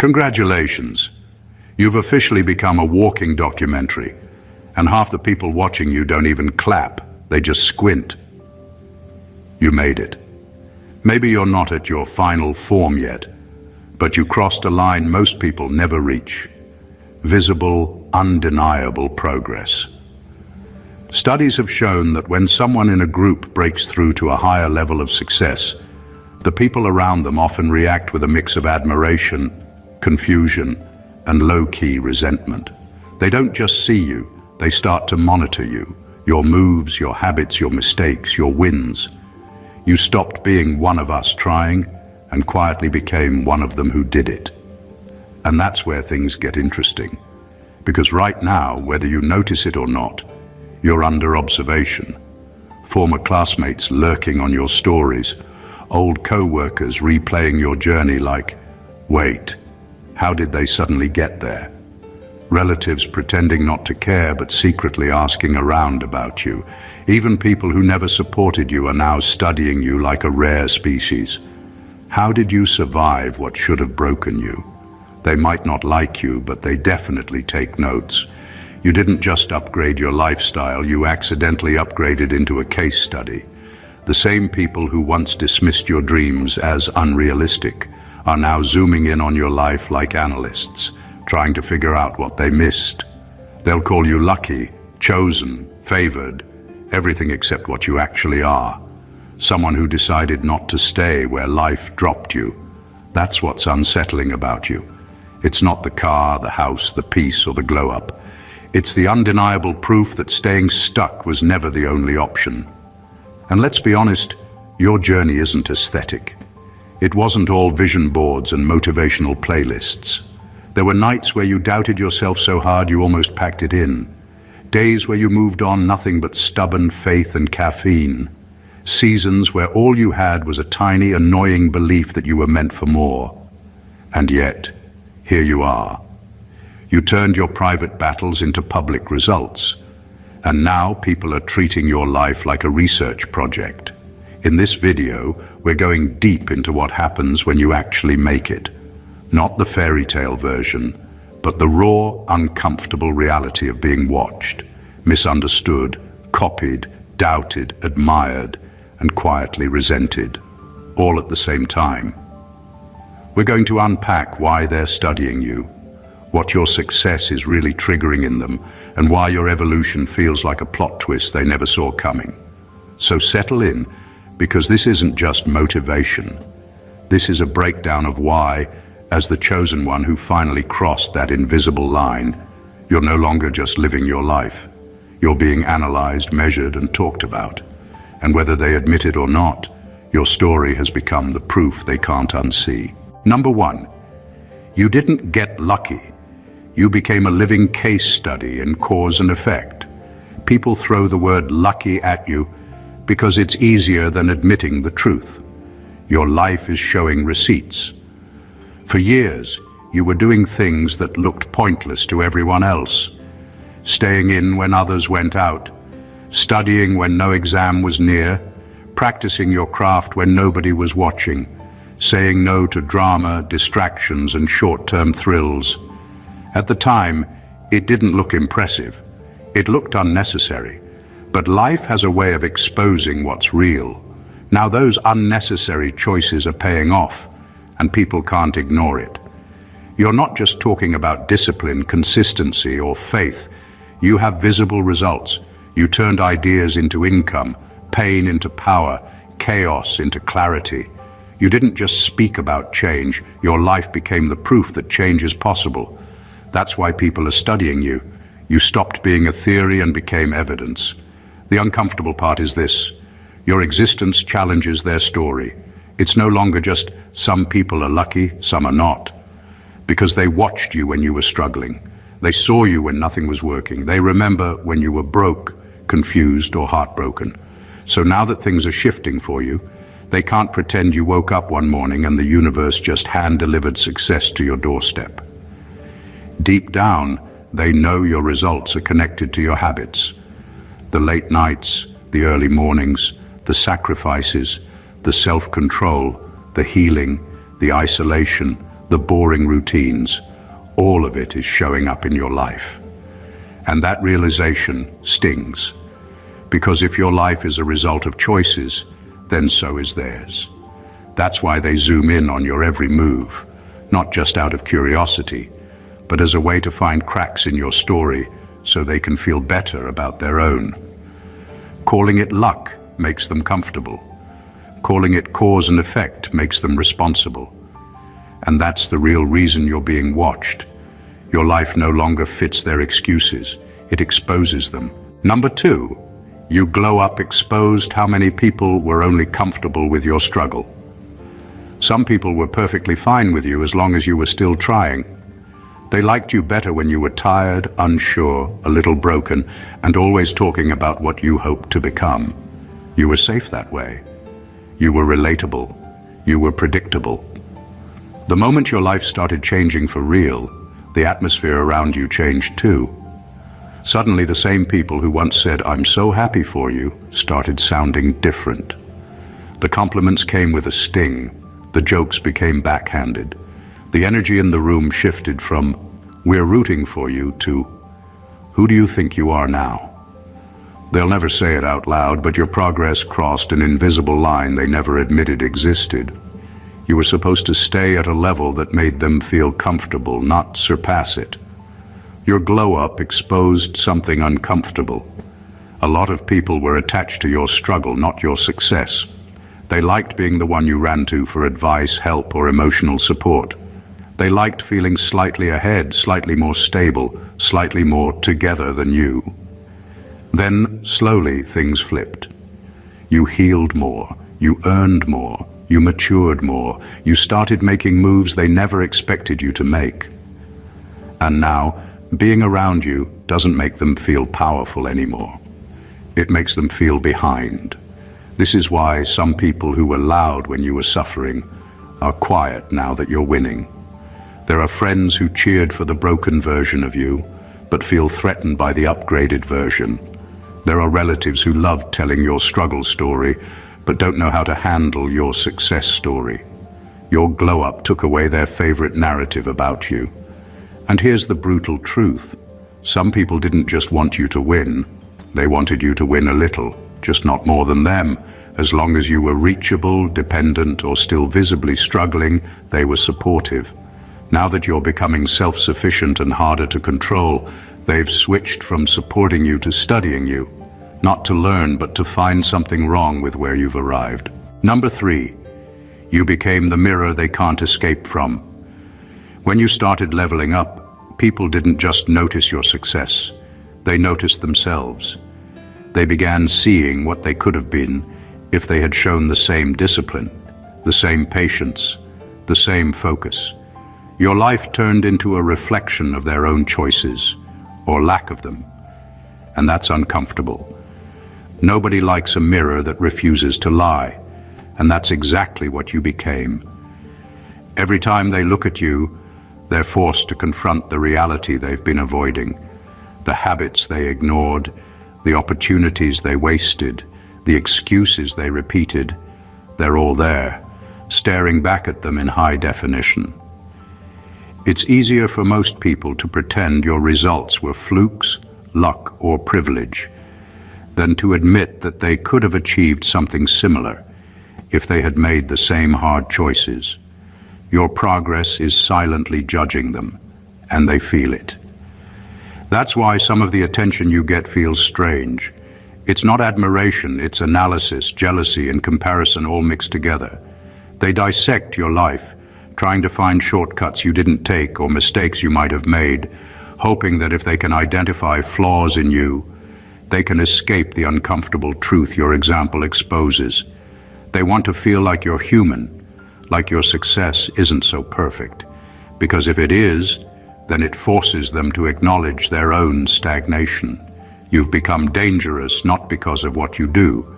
Congratulations. You've officially become a walking documentary, and half the people watching you don't even clap, they just squint. You made it. Maybe you're not at your final form yet, but you crossed a line most people never reach. Visible, undeniable progress. Studies have shown that when someone in a group breaks through to a higher level of success, the people around them often react with a mix of admiration, confusion, and low-key resentment. They don't just see you, they start to monitor you, your moves, your habits, your mistakes, your wins. You stopped being one of us trying and quietly became one of them who did it. And that's where things get interesting. Because right now, whether you notice it or not, you're under observation. Former classmates lurking on your stories, old co-workers replaying your journey like, wait, how did they suddenly get there? Relatives pretending not to care but secretly asking around about you. Even people who never supported you are now studying you like a rare species. How did you survive what should have broken you? They might not like you, but they definitely take notes. You didn't just upgrade your lifestyle, you accidentally upgraded into a case study. The same people who once dismissed your dreams as unrealistic are now zooming in on your life like analysts, trying to figure out what they missed. They'll call you lucky, chosen, favored, everything except what you actually are. Someone who decided not to stay where life dropped you. That's what's unsettling about you. It's not the car, the house, the peace, or the glow-up. It's the undeniable proof that staying stuck was never the only option. And let's be honest, your journey isn't aesthetic. It wasn't all vision boards and motivational playlists. There were nights where you doubted yourself so hard you almost packed it in. Days where you moved on nothing but stubborn faith and caffeine. Seasons where all you had was a tiny, annoying belief that you were meant for more. And yet, here you are. You turned your private battles into public results. And now people are treating your life like a research project. In this video, we're going deep into what happens when you actually make it. Not the fairy tale version, but the raw, uncomfortable reality of being watched, misunderstood, copied, doubted, admired, and quietly resented, all at the same time. We're going to unpack why they're studying you, what your success is really triggering in them, and why your evolution feels like a plot twist they never saw coming. So settle in, because this isn't just motivation. This is a breakdown of why, as the chosen one who finally crossed that invisible line, you're no longer just living your life. You're being analyzed, measured, and talked about. And whether they admit it or not, your story has become the proof they can't unsee. Number 1, you didn't get lucky. You became a living case study in cause and effect. People throw the word lucky at you because it's easier than admitting the truth. Your life is showing receipts. For years, you were doing things that looked pointless to everyone else. Staying in when others went out, studying when no exam was near, practicing your craft when nobody was watching, saying no to drama, distractions, and short-term thrills. At the time, it didn't look impressive. It looked unnecessary. But life has a way of exposing what's real. Now those unnecessary choices are paying off, and people can't ignore it. You're not just talking about discipline, consistency, or faith. You have visible results. You turned ideas into income, pain into power, chaos into clarity. You didn't just speak about change. Your life became the proof that change is possible. That's why people are studying you. You stopped being a theory and became evidence. The uncomfortable part is this. Your existence challenges their story. It's no longer just some people are lucky, some are not. Because they watched you when you were struggling. They saw you when nothing was working. They remember when you were broke, confused, or heartbroken. So now that things are shifting for you, they can't pretend you woke up one morning and the universe just hand-delivered success to your doorstep. Deep down, they know your results are connected to your habits. The late nights, the early mornings, the sacrifices, the self-control, the healing, the isolation, the boring routines, all of it is showing up in your life. And that realization stings, because if your life is a result of choices, then so is theirs. That's why they zoom in on your every move, not just out of curiosity, but as a way to find cracks in your story so they can feel better about their own. Calling it luck makes them comfortable. Calling it cause and effect makes them responsible. And that's the real reason you're being watched. Your life no longer fits their excuses. It exposes them. Number 2, you glow up exposed how many people were only comfortable with your struggle. Some people were perfectly fine with you as long as you were still trying. They liked you better when you were tired, unsure, a little broken, and always talking about what you hoped to become. You were safe that way. You were relatable. You were predictable. The moment your life started changing for real, the atmosphere around you changed too. Suddenly the same people who once said, "I'm so happy for you," started sounding different. The compliments came with a sting. The jokes became backhanded. The energy in the room shifted from, "We're rooting for you," to, "Who do you think you are now?" They'll never say it out loud, but your progress crossed an invisible line they never admitted existed. You were supposed to stay at a level that made them feel comfortable, not surpass it. Your glow-up exposed something uncomfortable. A lot of people were attached to your struggle, not your success. They liked being the one you ran to for advice, help, or emotional support. They liked feeling slightly ahead, slightly more stable, slightly more together than you. Then, slowly, things flipped. You healed more, you earned more, you matured more, you started making moves they never expected you to make. And now, being around you doesn't make them feel powerful anymore. It makes them feel behind. This is why some people who were loud when you were suffering are quiet now that you're winning. There are friends who cheered for the broken version of you, but feel threatened by the upgraded version. There are relatives who loved telling your struggle story, but don't know how to handle your success story. Your glow-up took away their favorite narrative about you. And here's the brutal truth. Some people didn't just want you to win. They wanted you to win a little, just not more than them. As long as you were reachable, dependent, or still visibly struggling, they were supportive. Now that you're becoming self-sufficient and harder to control, they've switched from supporting you to studying you. Not to learn, but to find something wrong with where you've arrived. Number 3, you became the mirror they can't escape from. When you started leveling up, people didn't just notice your success. They noticed themselves. They began seeing what they could have been if they had shown the same discipline, the same patience, the same focus. Your life turned into a reflection of their own choices, or lack of them. And that's uncomfortable. Nobody likes a mirror that refuses to lie, and that's exactly what you became. Every time they look at you, they're forced to confront the reality they've been avoiding, the habits they ignored, the opportunities they wasted, the excuses they repeated. They're all there, staring back at them in high definition. It's easier for most people to pretend your results were flukes, luck, or privilege than to admit that they could have achieved something similar if they had made the same hard choices. Your progress is silently judging them, and they feel it. That's why some of the attention you get feels strange. It's not admiration, it's analysis, jealousy, and comparison all mixed together. They dissect your life, trying to find shortcuts you didn't take or mistakes you might have made, hoping that if they can identify flaws in you, they can escape the uncomfortable truth your example exposes. They want to feel like you're human, like your success isn't so perfect. Because if it is, then it forces them to acknowledge their own stagnation. You've become dangerous not because of what you do,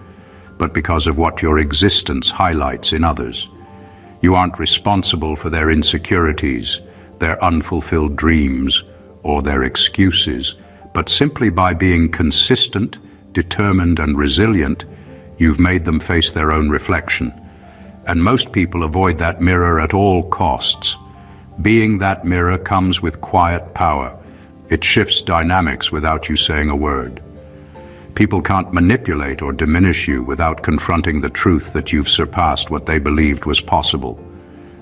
but because of what your existence highlights in others. You aren't responsible for their insecurities, their unfulfilled dreams, or their excuses, but simply by being consistent, determined, and resilient, you've made them face their own reflection. And most people avoid that mirror at all costs, Being that mirror comes with quiet power. It shifts dynamics without you saying a word. People can't manipulate or diminish you without confronting the truth that you've surpassed what they believed was possible.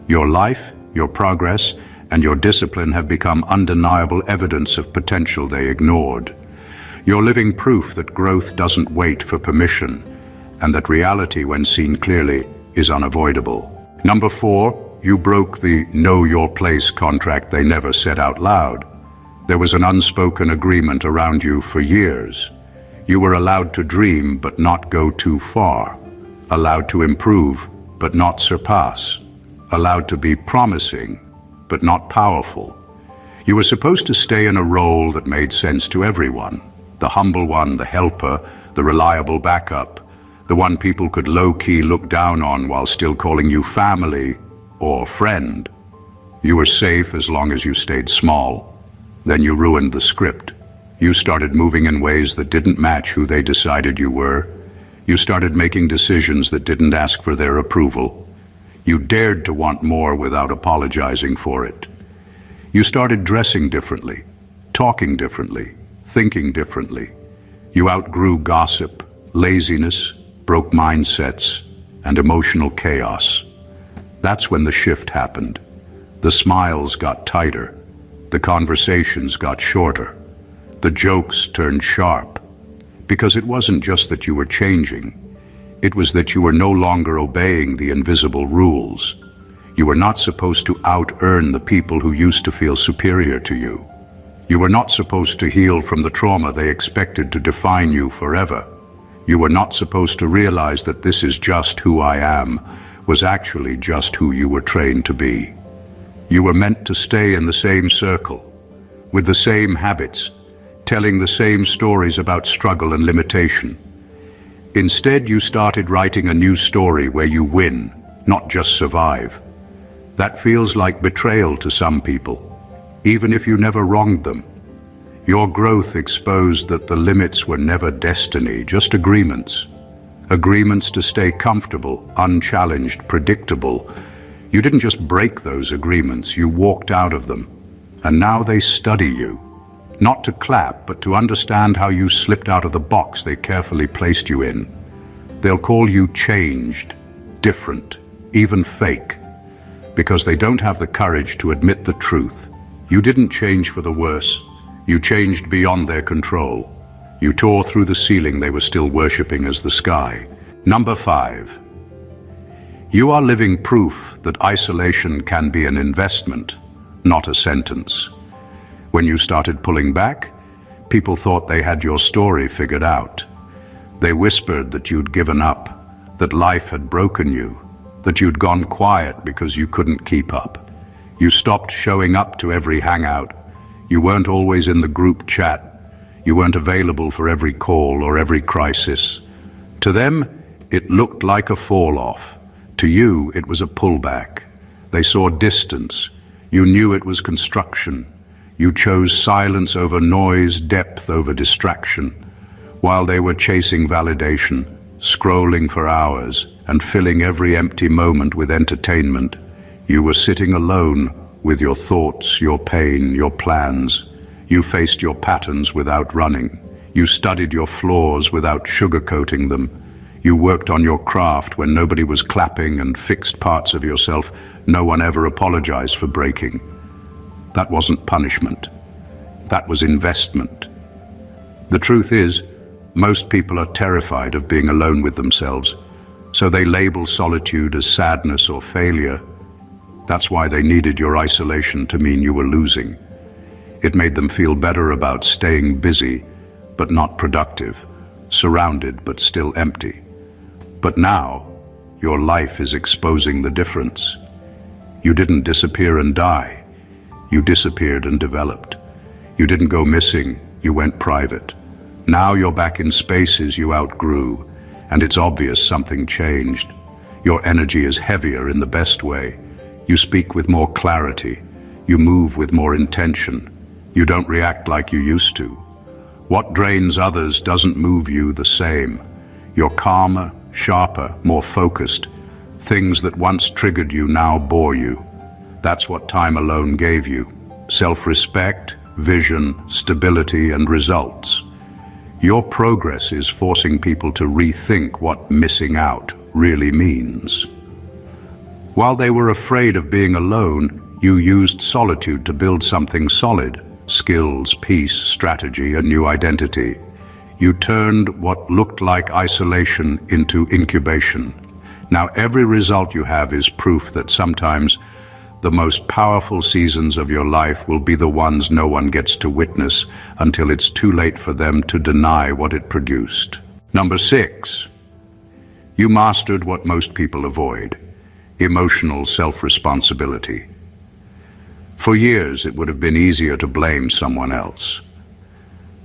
Your life, your progress, and your discipline have become undeniable evidence of potential they ignored. You're living proof that growth doesn't wait for permission, and that reality, when seen clearly, is unavoidable. Number 4, you broke the know your place contract they never said out loud. There was an unspoken agreement around you for years. You were allowed to dream but not go too far, allowed to improve but not surpass, allowed to be promising but not powerful. You were supposed to stay in a role that made sense to everyone, the humble one, the helper, the reliable backup, the one people could low-key look down on while still calling you family or friend. You were safe as long as you stayed small. Then you ruined the script. You started moving in ways that didn't match who they decided you were. You started making decisions that didn't ask for their approval. You dared to want more without apologizing for it. You started dressing differently, talking differently, thinking differently. You outgrew gossip, laziness, broke mindsets, and emotional chaos. That's when the shift happened. The smiles got tighter. The conversations got shorter. The jokes turned sharp, because it wasn't just that you were changing. It was that you were no longer obeying the invisible rules. You were not supposed to out-earn the people who used to feel superior to you. You were not supposed to heal from the trauma they expected to define you forever. You were not supposed to realize that this is just who I am was actually just who you were trained to be. You were meant to stay in the same circle, with the same habits, telling the same stories about struggle and limitation. Instead, you started writing a new story where you win, not just survive. That feels like betrayal to some people, even if you never wronged them. Your growth exposed that the limits were never destiny, just agreements. Agreements to stay comfortable, unchallenged, predictable. You didn't just break those agreements, you walked out of them. And now they study you. Not to clap, but to understand how you slipped out of the box they carefully placed you in. They'll call you changed, different, even fake, because they don't have the courage to admit the truth. You didn't change for the worse. You changed beyond their control. You tore through the ceiling they were still worshipping as the sky. Number 5. You are living proof that isolation can be an investment, not a sentence. When you started pulling back, people thought they had your story figured out. They whispered that you'd given up, that life had broken you, that you'd gone quiet because you couldn't keep up. You stopped showing up to every hangout. You weren't always in the group chat. You weren't available for every call or every crisis. To them, it looked like a fall-off. To you, it was a pullback. They saw distance. You knew it was construction. You chose silence over noise, depth over distraction. While they were chasing validation, scrolling for hours, and filling every empty moment with entertainment, you were sitting alone with your thoughts, your pain, your plans. You faced your patterns without running. You studied your flaws without sugarcoating them. You worked on your craft when nobody was clapping and fixed parts of yourself no one ever apologized for breaking. That wasn't punishment. That was investment. The truth is, most people are terrified of being alone with themselves, so they label solitude as sadness or failure. That's why they needed your isolation to mean you were losing. It made them feel better about staying busy, but not productive, surrounded but still empty. But now, your life is exposing the difference. You didn't disappear and die. You disappeared and developed. You didn't go missing, you went private. Now you're back in spaces you outgrew, and it's obvious something changed. Your energy is heavier in the best way. You speak with more clarity. You move with more intention. You don't react like you used to. What drains others doesn't move you the same. You're calmer, sharper, more focused. Things that once triggered you now bore you. That's what time alone gave you. Self-respect, vision, stability, and results. Your progress is forcing people to rethink what missing out really means. While they were afraid of being alone, you used solitude to build something solid. Skills, peace, strategy, a new identity. You turned what looked like isolation into incubation. Now every result you have is proof that sometimes the most powerful seasons of your life will be the ones no one gets to witness until it's too late for them to deny what it produced. Number 6. You mastered what most people avoid: emotional self-responsibility. For years, it would have been easier to blame someone else.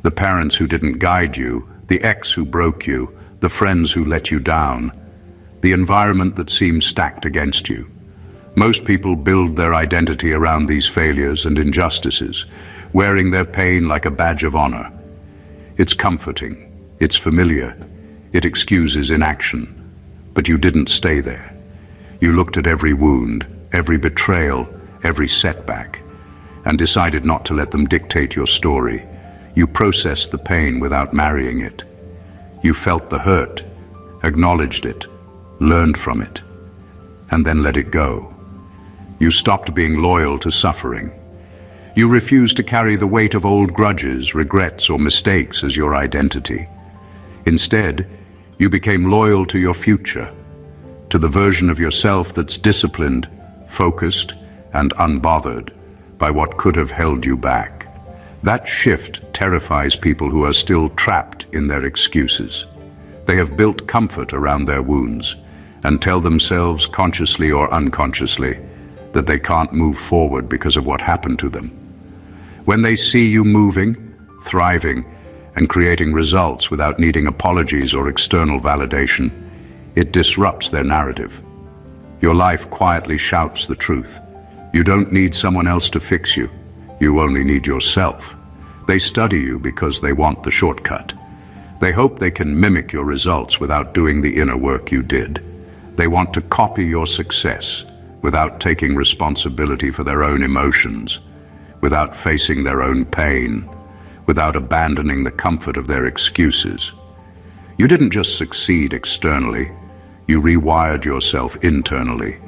The parents who didn't guide you, the ex who broke you, the friends who let you down, the environment that seemed stacked against you. Most people build their identity around these failures and injustices, wearing their pain like a badge of honor. It's comforting, it's familiar, it excuses inaction. But you didn't stay there. You looked at every wound, every betrayal, every setback, and decided not to let them dictate your story. You processed the pain without marrying it. You felt the hurt, acknowledged it, learned from it, and then let it go. You stopped being loyal to suffering. You refused to carry the weight of old grudges, regrets, or mistakes as your identity. Instead, you became loyal to your future, to the version of yourself that's disciplined, focused, and unbothered by what could have held you back. That shift terrifies people who are still trapped in their excuses. They have built comfort around their wounds and tell themselves, consciously or unconsciously, that they can't move forward because of what happened to them. When they see you moving, thriving, and creating results without needing apologies or external validation, it disrupts their narrative. Your life quietly shouts the truth. You don't need someone else to fix you. You only need yourself. They study you because they want the shortcut. They hope they can mimic your results without doing the inner work you did. They want to copy your success without taking responsibility for their own emotions, without facing their own pain, without abandoning the comfort of their excuses. You didn't just succeed externally, you rewired yourself internally.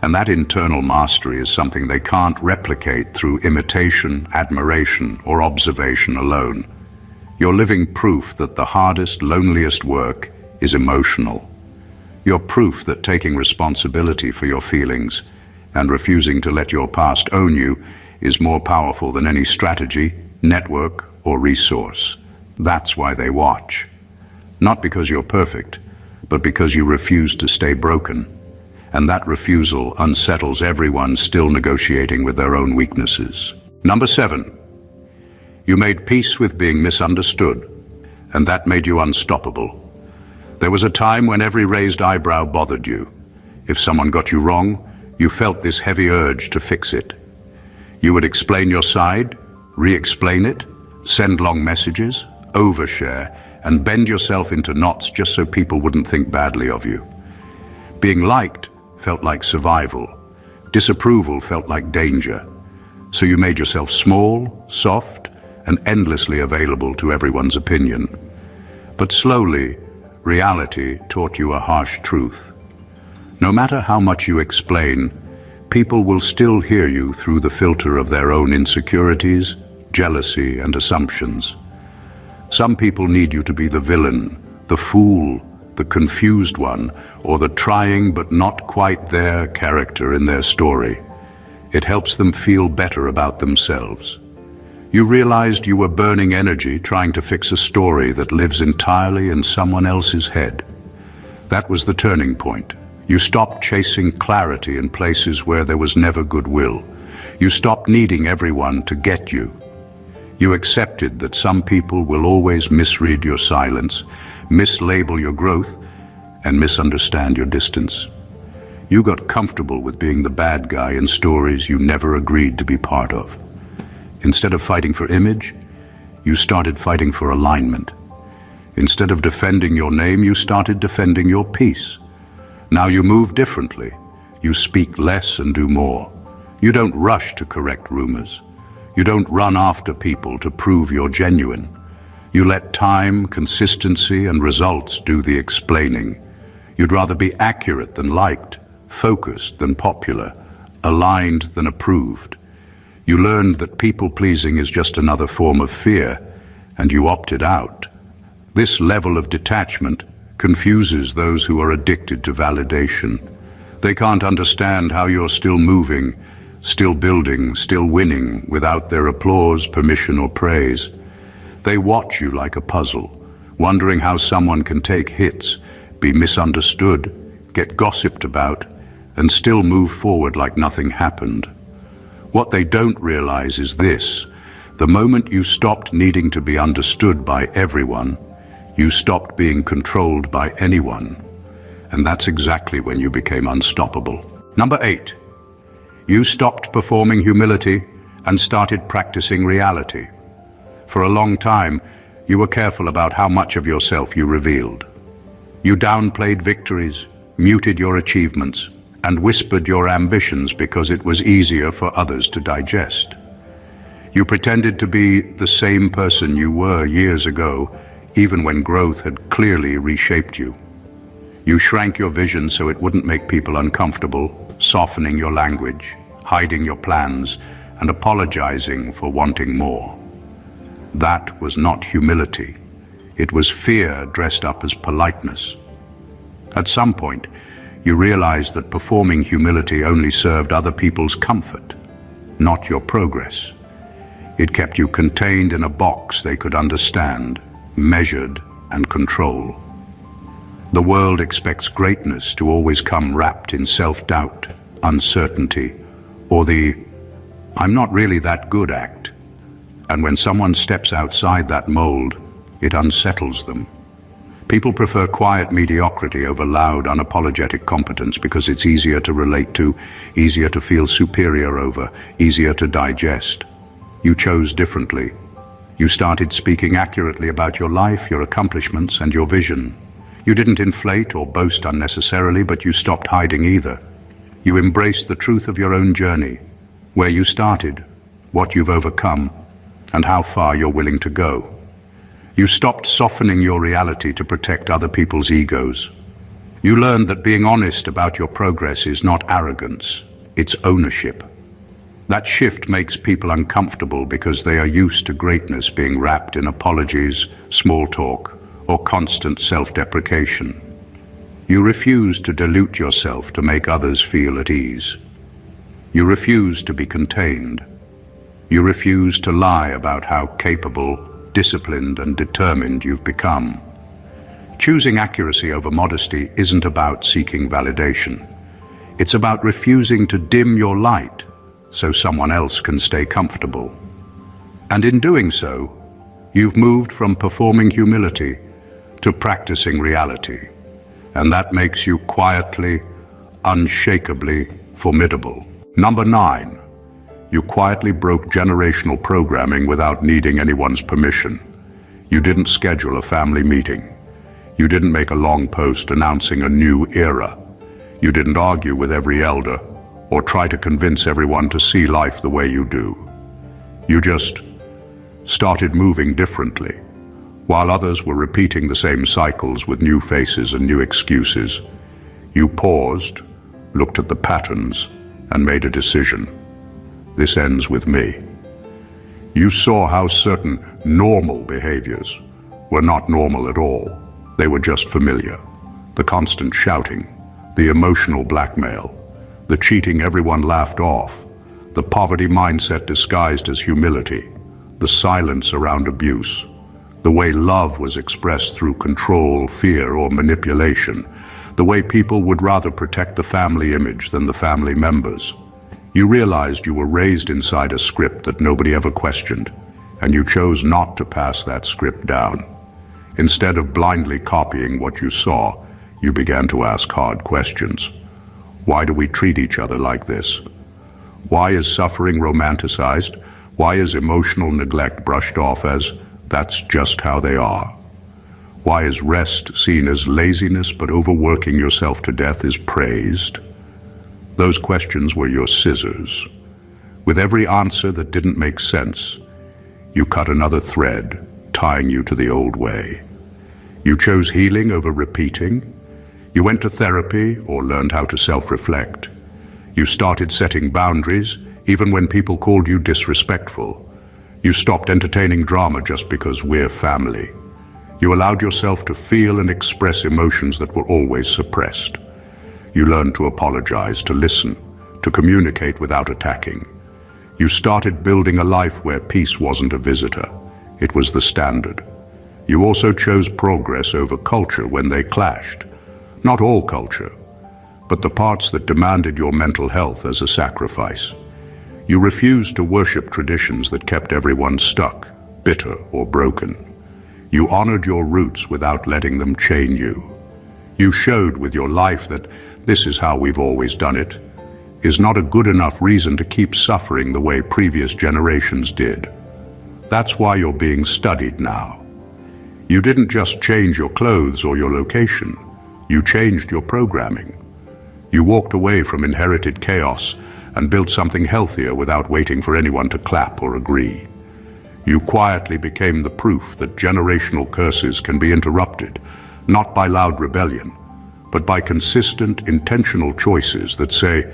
And that internal mastery is something they can't replicate through imitation, admiration, or observation alone. You're living proof that the hardest, loneliest work is emotional. You're proof that taking responsibility for your feelings and refusing to let your past own you is more powerful than any strategy, network, or resource. That's why they watch. Not because you're perfect, but because you refuse to stay broken. And that refusal unsettles everyone still negotiating with their own weaknesses. Number 7. You made peace with being misunderstood, and that made you unstoppable. There was a time when every raised eyebrow bothered you. If someone got you wrong, you felt this heavy urge to fix it. You would explain your side, re-explain it, send long messages, overshare, and bend yourself into knots just so people wouldn't think badly of you. Being liked felt like survival. Disapproval felt like danger. So you made yourself small, soft, and endlessly available to everyone's opinion. But slowly, reality taught you a harsh truth. No matter how much you explain, people will still hear you through the filter of their own insecurities, jealousy, and assumptions. Some people need you to be the villain, the fool, the confused one, or the trying but not quite there character in their story. It helps them feel better about themselves. You realized you were burning energy trying to fix a story that lives entirely in someone else's head. That was the turning point. You stopped chasing clarity in places where there was never goodwill. You stopped needing everyone to get you. You accepted that some people will always misread your silence, mislabel your growth, and misunderstand your distance. You got comfortable with being the bad guy in stories you never agreed to be part of. Instead of fighting for image, you started fighting for alignment. Instead of defending your name, you started defending your peace. Now you move differently. You speak less and do more. You don't rush to correct rumors. You don't run after people to prove you're genuine. You let time, consistency, and results do the explaining. You'd rather be accurate than liked, focused than popular, aligned than approved. You learned that people-pleasing is just another form of fear, and you opted out. This level of detachment confuses those who are addicted to validation. They can't understand how you're still moving, still building, still winning without their applause, permission, or praise. They watch you like a puzzle, wondering how someone can take hits, be misunderstood, get gossiped about, and still move forward like nothing happened. What they don't realize is this: the moment you stopped needing to be understood by everyone, you stopped being controlled by anyone. And that's exactly when you became unstoppable. Number 8. You stopped performing humility and started practicing reality. For a long time, you were careful about how much of yourself you revealed. You downplayed victories, muted your achievements, and whispered your ambitions because it was easier for others to digest. You pretended to be the same person you were years ago, even when growth had clearly reshaped you. You shrank your vision so it wouldn't make people uncomfortable, softening your language, hiding your plans, and apologizing for wanting more. That was not humility. It was fear dressed up as politeness. At some point, you realized that performing humility only served other people's comfort, not your progress. It kept you contained in a box they could understand, measured, and control. The world expects greatness to always come wrapped in self-doubt, uncertainty, or the "I'm not really that good" act. And when someone steps outside that mold, it unsettles them. People prefer quiet mediocrity over loud, unapologetic competence because it's easier to relate to, easier to feel superior over, easier to digest. You chose differently. You started speaking accurately about your life, your accomplishments, and your vision. You didn't inflate or boast unnecessarily, but you stopped hiding either. You embraced the truth of your own journey, where you started, what you've overcome, and how far you're willing to go. You stopped softening your reality to protect other people's egos. You learned that being honest about your progress is not arrogance, it's ownership. That shift makes people uncomfortable because they are used to greatness being wrapped in apologies, small talk, or constant self-deprecation. You refuse to dilute yourself to make others feel at ease. You refuse to be contained. You refuse to lie about how capable, disciplined, and determined you've become. Choosing accuracy over modesty isn't about seeking validation. It's about refusing to dim your light so someone else can stay comfortable. And in doing so, you've moved from performing humility to practicing reality. And that makes you quietly, unshakably formidable. Number 9. You quietly broke generational programming without needing anyone's permission. You didn't schedule a family meeting. You didn't make a long post announcing a new era. You didn't argue with every elder or try to convince everyone to see life the way you do. You just started moving differently. While others were repeating the same cycles with new faces and new excuses, you paused, looked at the patterns, and made a decision. This ends with me. You saw how certain normal behaviors were not normal at all. They were just familiar. The constant shouting, the emotional blackmail, the cheating everyone laughed off, the poverty mindset disguised as humility, the silence around abuse, the way love was expressed through control, fear, or manipulation, the way people would rather protect the family image than the family members. You realized you were raised inside a script that nobody ever questioned, and you chose not to pass that script down. Instead of blindly copying what you saw, you began to ask hard questions. Why do we treat each other like this? Why is suffering romanticized? Why is emotional neglect brushed off as that's just how they are? Why is rest seen as laziness, but overworking yourself to death is praised? Those questions were your scissors, With every answer that didn't make sense, you cut another thread, tying you to the old way. You chose healing over repeating. You went to therapy or learned how to self-reflect. You started setting boundaries, even when people called you disrespectful. You stopped entertaining drama just because we're family. You allowed yourself to feel and express emotions that were always suppressed. You learned to apologize, to listen, to communicate without attacking. You started building a life where peace wasn't a visitor. It was the standard. You also chose progress over culture when they clashed. Not all culture, but the parts that demanded your mental health as a sacrifice. You refused to worship traditions that kept everyone stuck, bitter or broken. You honored your roots without letting them chain you. You showed with your life that this is how we've always done it is not a good enough reason to keep suffering the way previous generations did. That's why you're being studied now. You didn't just change your clothes or your location. You changed your programming. You walked away from inherited chaos and built something healthier without waiting for anyone to clap or agree. You quietly became the proof that generational curses can be interrupted, not by loud rebellion, but by consistent, intentional choices that say,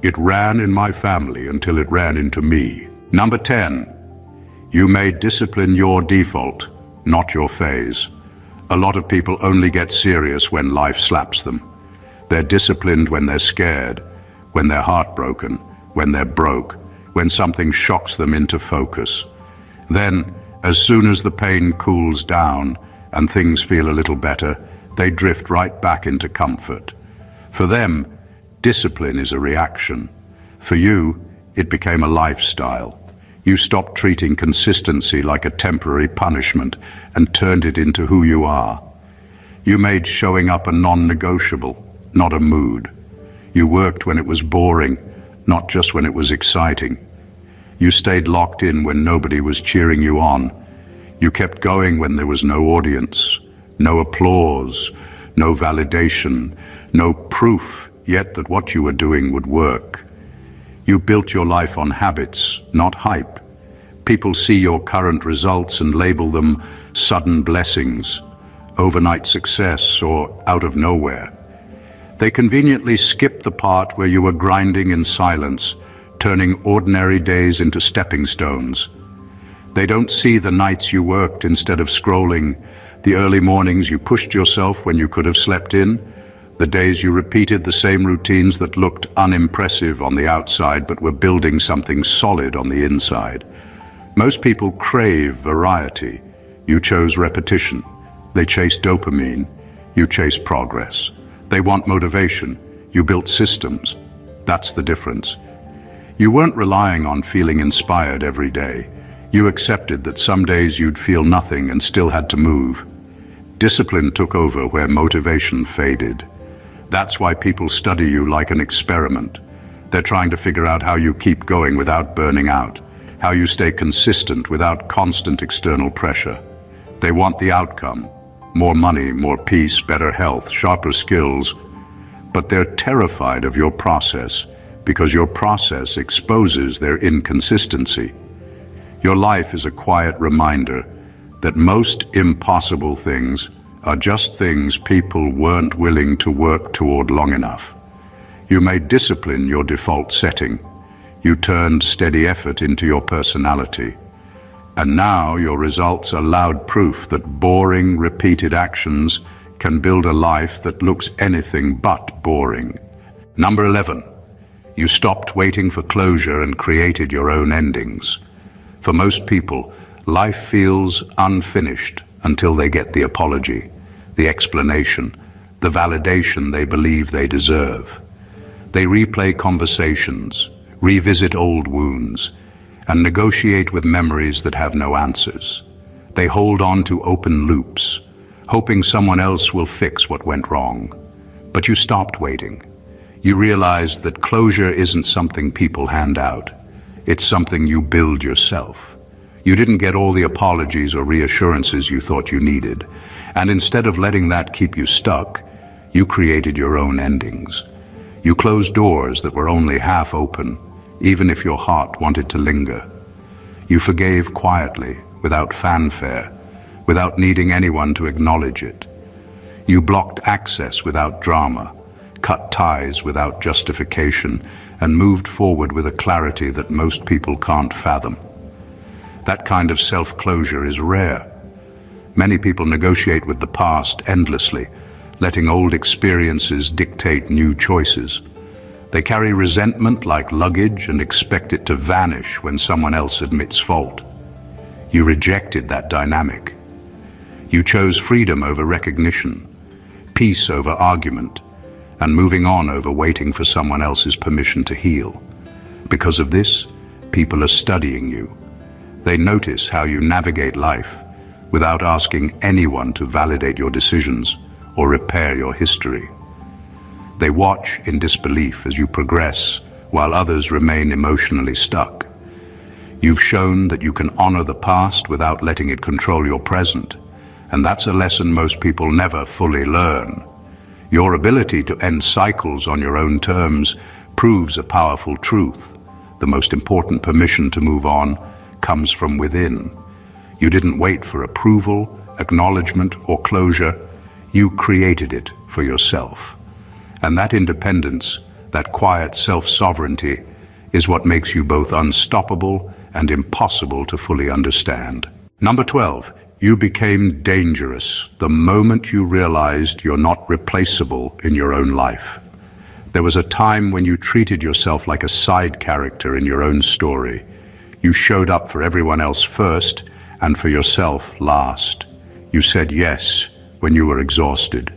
it ran in my family until it ran into me. Number 10, you made discipline your default, not your phase. A lot of people only get serious when life slaps them. They're disciplined when they're scared, when they're heartbroken, when they're broke, when something shocks them into focus. Then, as soon as the pain cools down and things feel a little better, they drift right back into comfort. For them, discipline is a reaction. For you, it became a lifestyle. You stopped treating consistency like a temporary punishment and turned it into who you are. You made showing up a non-negotiable, not a mood. You worked when it was boring, not just when it was exciting. You stayed locked in when nobody was cheering you on. You kept going when there was no audience, no applause, no validation, no proof yet that what you were doing would work. You built your life on habits, not hype. People see your current results and label them sudden blessings, overnight success, or out of nowhere. They conveniently skip the part where you were grinding in silence, turning ordinary days into stepping stones. They don't see the nights you worked instead of scrolling, the early mornings you pushed yourself when you could have slept in, the days you repeated the same routines that looked unimpressive on the outside but were building something solid on the inside. Most people crave variety. You chose repetition. They chase dopamine. You chase progress. They want motivation. You built systems. That's the difference. You weren't relying on feeling inspired every day. You accepted that some days you'd feel nothing and still had to move. Discipline took over where motivation faded. That's why people study you like an experiment. They're trying to figure out how you keep going without burning out, how you stay consistent without constant external pressure. They want the outcome, more money, more peace, better health, sharper skills, but they're terrified of your process because your process exposes their inconsistency. Your life is a quiet reminder that most impossible things are just things people weren't willing to work toward long enough. You made discipline your default setting. You turned steady effort into your personality. And now your results are loud proof that boring, repeated actions can build a life that looks anything but boring. Number 11, you stopped waiting for closure and created your own endings. For most people, life feels unfinished until they get the apology, the explanation, the validation they believe they deserve. They replay conversations, revisit old wounds, and negotiate with memories that have no answers. They hold on to open loops, hoping someone else will fix what went wrong. But you stopped waiting. You realized that closure isn't something people hand out. It's something you build yourself. You didn't get all the apologies or reassurances you thought you needed, and instead of letting that keep you stuck, you created your own endings. You closed doors that were only half open, even if your heart wanted to linger. You forgave quietly, without fanfare, without needing anyone to acknowledge it. You blocked access without drama, cut ties without justification, and moved forward with a clarity that most people can't fathom. That kind of self-closure is rare. Many people negotiate with the past endlessly, letting old experiences dictate new choices. They carry resentment like luggage and expect it to vanish when someone else admits fault. You rejected that dynamic. You chose freedom over recognition, peace over argument, and moving on over waiting for someone else's permission to heal. Because of this, people are studying you. They notice how you navigate life without asking anyone to validate your decisions or repair your history. They watch in disbelief as you progress, while others remain emotionally stuck. You've shown that you can honor the past without letting it control your present, and that's a lesson most people never fully learn. Your ability to end cycles on your own terms proves a powerful truth. The most important permission to move on comes from within. You didn't wait for approval, acknowledgement, or closure. You created it for yourself. And that independence, that quiet self-sovereignty, is what makes you both unstoppable and impossible to fully understand. Number 12, you became dangerous the moment you realized you're not replaceable in your own life. There was a time when you treated yourself like a side character in your own story. You showed up for everyone else first and for yourself last. You said yes when you were exhausted,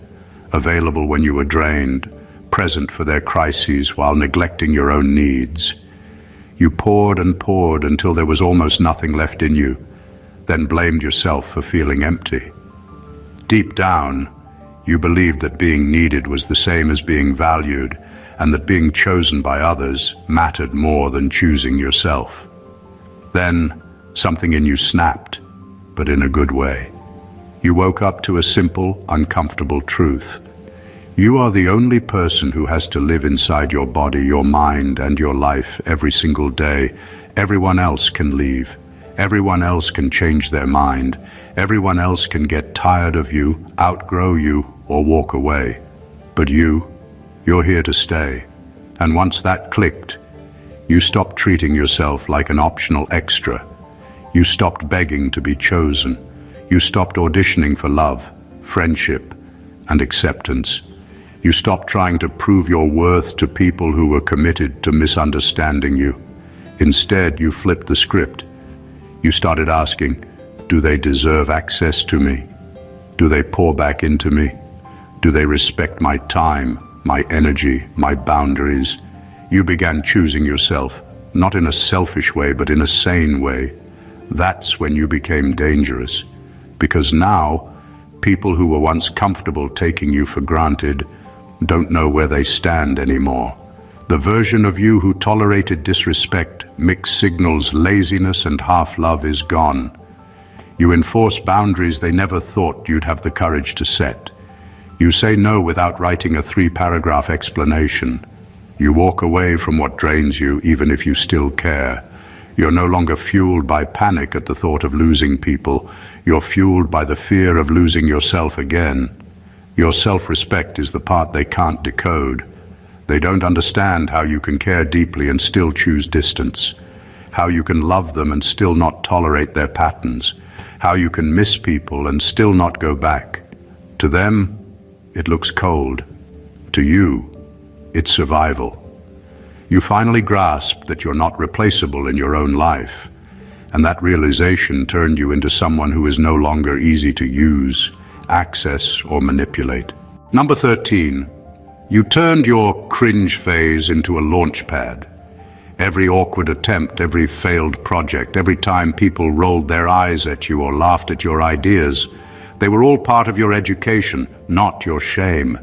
available when you were drained, present for their crises while neglecting your own needs. You poured and poured until there was almost nothing left in you, then blamed yourself for feeling empty. Deep down, you believed that being needed was the same as being valued, and that being chosen by others mattered more than choosing yourself. Then, something in you snapped, but in a good way. You woke up to a simple, uncomfortable truth. You are the only person who has to live inside your body, your mind, and your life every single day. Everyone else can leave. Everyone else can change their mind. Everyone else can get tired of you, outgrow you, or walk away. But you're here to stay. And once that clicked, you stopped treating yourself like an optional extra. You stopped begging to be chosen. You stopped auditioning for love, friendship, and acceptance. You stopped trying to prove your worth to people who were committed to misunderstanding you. Instead, you flipped the script. You started asking, do they deserve access to me? Do they pour back into me? Do they respect my time, my energy, my boundaries? You began choosing yourself, not in a selfish way, but in a sane way. That's when you became dangerous. Because now, people who were once comfortable taking you for granted don't know where they stand anymore. The version of you who tolerated disrespect, mixed signals, laziness, and half-love is gone. You enforce boundaries they never thought you'd have the courage to set. You say no without writing a 3-paragraph explanation. You walk away from what drains you, even if you still care. You're no longer fueled by panic at the thought of losing people. You're fueled by the fear of losing yourself again. Your self-respect is the part they can't decode. They don't understand how you can care deeply and still choose distance, how you can love them and still not tolerate their patterns, how you can miss people and still not go back. To them, it looks cold. To you, it's survival. You finally grasped that you're not replaceable in your own life, and that realization turned you into someone who is no longer easy to use, access, or manipulate. Number 13, you turned your cringe phase into a launchpad. Every awkward attempt, every failed project, every time people rolled their eyes at you or laughed at your ideas, they were all part of your education, not your shame.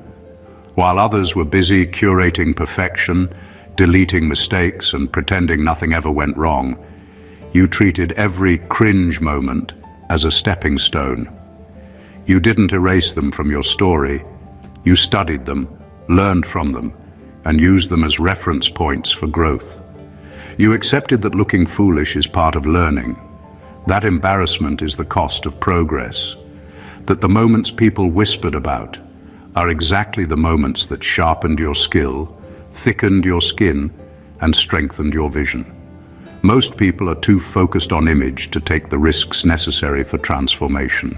While others were busy curating perfection, deleting mistakes, and pretending nothing ever went wrong, you treated every cringe moment as a stepping stone. You didn't erase them from your story. You studied them, learned from them, and used them as reference points for growth. You accepted that looking foolish is part of learning. That embarrassment is the cost of progress. That the moments people whispered about are exactly the moments that sharpened your skill, thickened your skin, and strengthened your vision. Most people are too focused on image to take the risks necessary for transformation.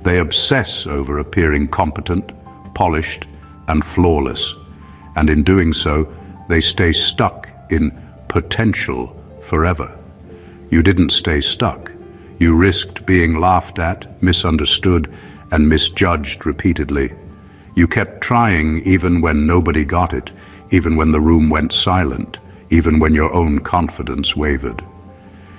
They obsess over appearing competent, polished, and flawless, and in doing so, they stay stuck in potential forever. You didn't stay stuck. You risked being laughed at, misunderstood, and misjudged repeatedly. You kept trying even when nobody got it, even when the room went silent, even when your own confidence wavered.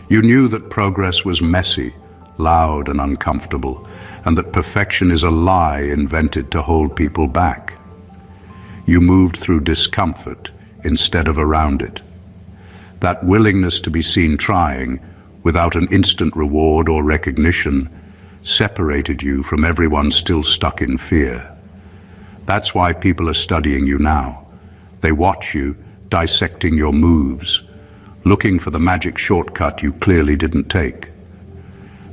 You knew that progress was messy, loud, and uncomfortable, and that perfection is a lie invented to hold people back. You moved through discomfort instead of around it. That willingness to be seen trying, without an instant reward or recognition, separated you from everyone still stuck in fear. That's why people are studying you now. They watch you, dissecting your moves, looking for the magic shortcut you clearly didn't take.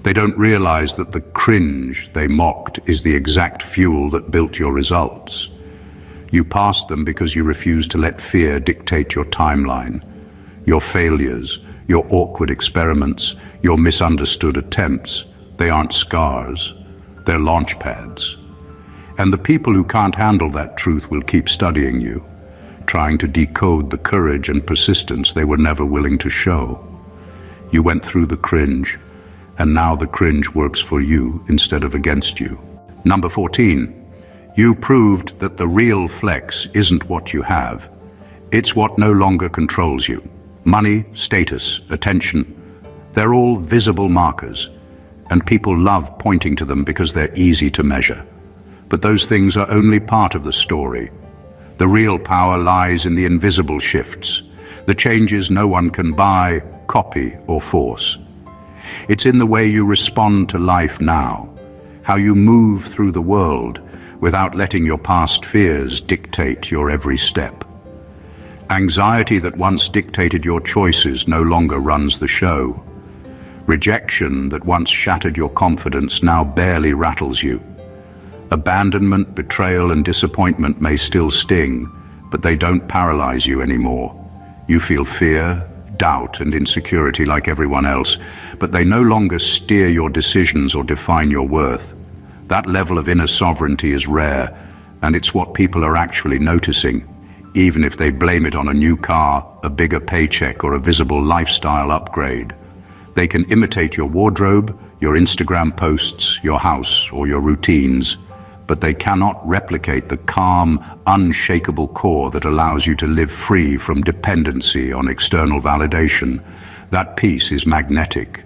They don't realize that the cringe they mocked is the exact fuel that built your results. You passed them because you refused to let fear dictate your timeline. Your failures, your awkward experiments, your misunderstood attempts, they aren't scars, they're launchpads. And the people who can't handle that truth will keep studying you, trying to decode the courage and persistence they were never willing to show. You went through the cringe, and now the cringe works for you instead of against you. Number 14, you proved that the real flex isn't what you have. It's what no longer controls you. Money, status, attention, they're all visible markers, and people love pointing to them because they're easy to measure. But those things are only part of the story. The real power lies in the invisible shifts, the changes no one can buy, copy, or force. It's in the way you respond to life now, how you move through the world without letting your past fears dictate your every step. Anxiety that once dictated your choices no longer runs the show. Rejection that once shattered your confidence now barely rattles you. Abandonment, betrayal, and disappointment may still sting, but they don't paralyze you anymore. You feel fear, doubt, and insecurity like everyone else, but they no longer steer your decisions or define your worth. That level of inner sovereignty is rare, and it's what people are actually noticing, even if they blame it on a new car, a bigger paycheck, or a visible lifestyle upgrade. They can imitate your wardrobe, your Instagram posts, your house, or your routines, but they cannot replicate the calm, unshakable core that allows you to live free from dependency on external validation. That peace is magnetic.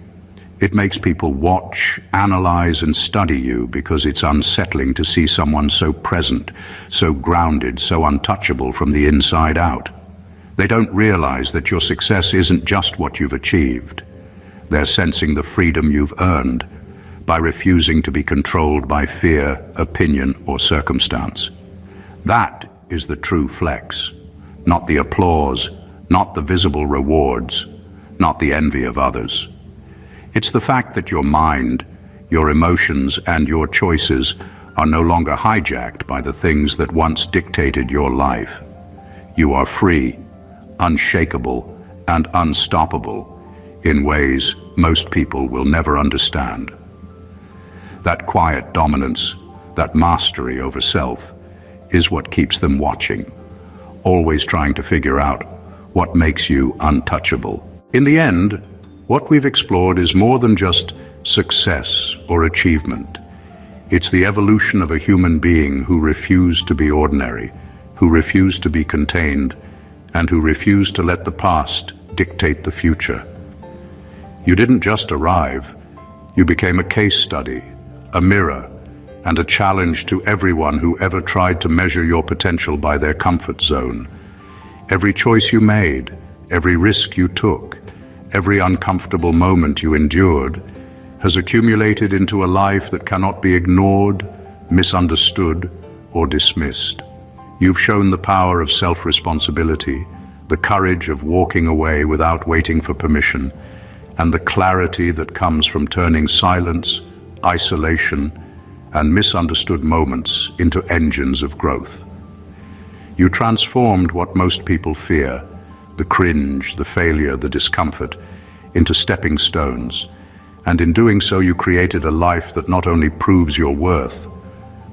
It makes people watch, analyze, and study you because it's unsettling to see someone so present, so grounded, so untouchable from the inside out. They don't realize that your success isn't just what you've achieved. They're sensing the freedom you've earned by refusing to be controlled by fear, opinion, or circumstance. That is the true flex, not the applause, not the visible rewards, not the envy of others. It's the fact that your mind, your emotions, and your choices are no longer hijacked by the things that once dictated your life. You are free, unshakable, and unstoppable in ways most people will never understand. That quiet dominance, that mastery over self, is what keeps them watching, always trying to figure out what makes you untouchable. In the end, what we've explored is more than just success or achievement. It's the evolution of a human being who refused to be ordinary, who refused to be contained, and who refused to let the past dictate the future. You didn't just arrive, you became a case study, a mirror, and a challenge to everyone who ever tried to measure your potential by their comfort zone. Every choice you made, every risk you took, every uncomfortable moment you endured has accumulated into a life that cannot be ignored, misunderstood, or dismissed. You've shown the power of self-responsibility, the courage of walking away without waiting for permission, and the clarity that comes from turning silence, isolation, and misunderstood moments into engines of growth. You transformed what most people fear, the cringe, the failure, the discomfort, into stepping stones, and in doing so you created a life that not only proves your worth,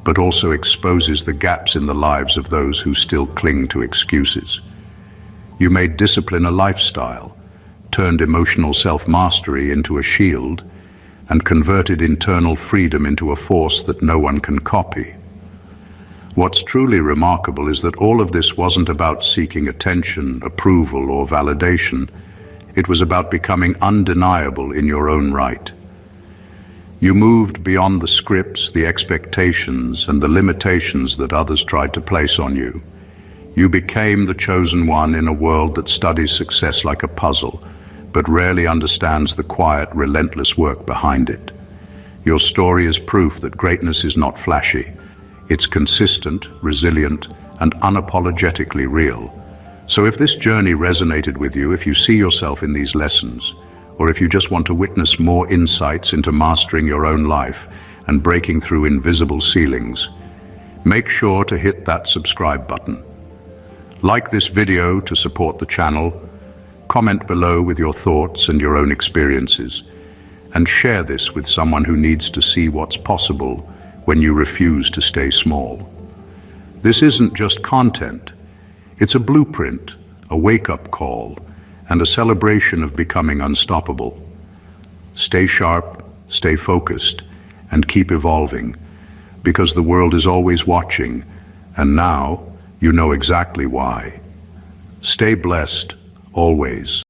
but also exposes the gaps in the lives of those who still cling to excuses. You made discipline a lifestyle, turned emotional self-mastery into a shield, and converted internal freedom into a force that no one can copy. What's truly remarkable is that all of this wasn't about seeking attention, approval, or validation. It was about becoming undeniable in your own right. You moved beyond the scripts, the expectations, and the limitations that others tried to place on you. You became the chosen one in a world that studies success like a puzzle, but rarely understands the quiet, relentless work behind it. Your story is proof that greatness is not flashy. It's consistent, resilient, and unapologetically real. So if this journey resonated with you, if you see yourself in these lessons, or if you just want to witness more insights into mastering your own life and breaking through invisible ceilings, make sure to hit that subscribe button. Like this video to support the channel, comment below with your thoughts and your own experiences, and share this with someone who needs to see what's possible when you refuse to stay small. This isn't just content. It's a blueprint, a wake-up call, and a celebration of becoming unstoppable. Stay sharp, stay focused, and keep evolving, because the world is always watching, and now you know exactly why. Stay blessed, always.